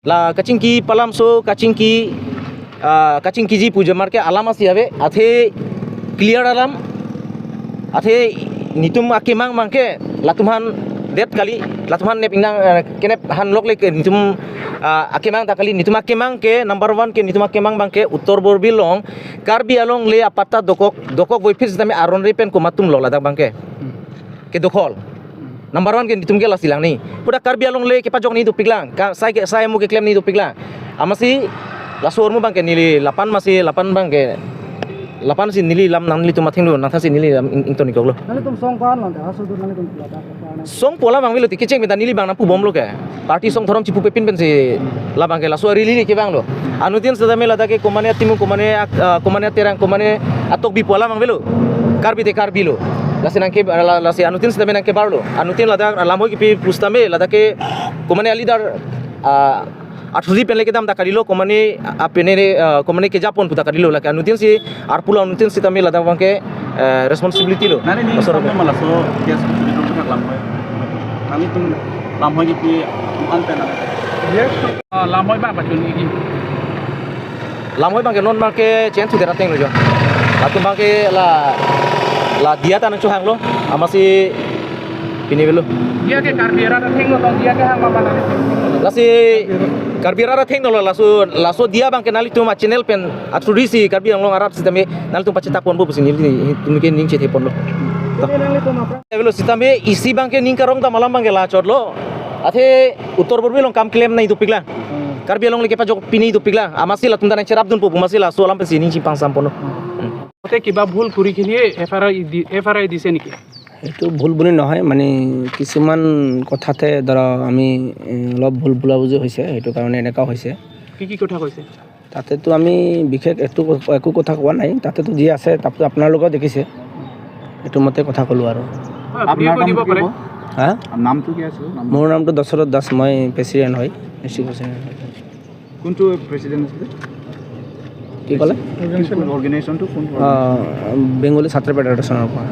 La kacingki palam so kacingki ji puja marke alam asi have athe clear alam athe nitum akimang mangke latumhan det kali latumhan nep inang kenep han lok lek nitum akimang takali nitum akimang ke number 1 ke nitum akimang bangke uttor borbilong karbi along le apata dokok boifis tame aron repen ko matum lo ladak bangke ke dokol number 1 ke nitum ke lasilang ni puda karbi along le ke pajok ni tu piglang saya mu ke klaim ni tu piglang amasi lasur mu bangke nili 8 masih 8 bangke 8 si nili lam nang nili tu mathing lo nang si nili ington ni koklo nali tum song pan lan da sudur nali tum plata song pola bang lo tikeceng beta nili bang na pu bom lo ke party song thorom cipu pepin pen si la bangke la so rili ke bang lo anutin sedame lada ke komane timu komane terang komane atok bi pola bang velo karbi te karbi lo lasinang ke lasi anutin sedame nang ke barlo anutin lada lamo ki pi pustame lada ke komane alidar aturi penle ke dam ta kadilo komane apene komane ke japon puta kadilo la anutin si arpula anutin si tame lada bangke responsibility lo nani ni samme malaso kes kuturi tum thak lamhoy nani tum lamhoy ki pi ante na yes lamhoy ba ba chuni ki lamhoy bangke non marke chen tu dera teng lo jo atum bangke la dia tan chu hang lo amasi pini velo dia ke karbiara ta theng lo tong dia ke hang ma ba lasi karbirara theng no laso dia bang kenali tu ma channel pen aturi si karbi ang long arab sitame nal tu paceta pon bo busin ni tumike ning che thepon lo nali tum apra velo sitame isi bang ke ning karong ta malam bang la chotlo athe uttor borbi long kam claim nai tu pigla karbi long le ke pajok pini tu pigla amasi la tumda nai cherap dun po bumasi la so lam pe sining chipang sampon ওতে কিবা ভুল কৰি কিনে এফআৰআই দিছে নেকি এইটো ভুল বুলি নহয় মানে কিছুমান কথাতে ধৰা আমি অলপ ভুল বুলাবুজি হৈছে সেইটো কাৰণে এনেকা হৈছে কি কথা কৈছে তাতেতো আমি বিশেষ একো কথা কোৱা নাই তাতেতো যি আছে তাতে আপোনালোকেও দেখিছে এইটো মতে কথা ক'লোঁ আৰু আপোনাৰ দিব পাৰে হা নামটো কি আছে মোৰ নামটো দশৰথ দাস মই প্ৰেচিডেণ্ট হয় ডিষ্ট্ৰিক্ট প্ৰেচিডেণ্ট কোনটো প্ৰেচিডেণ্ট আছে কি ক'লে অৰ্গেনাইজেশ্যনটো কোনটো বেংগলী ছাত্ৰ ফেডাৰেশ্যনৰ পৰা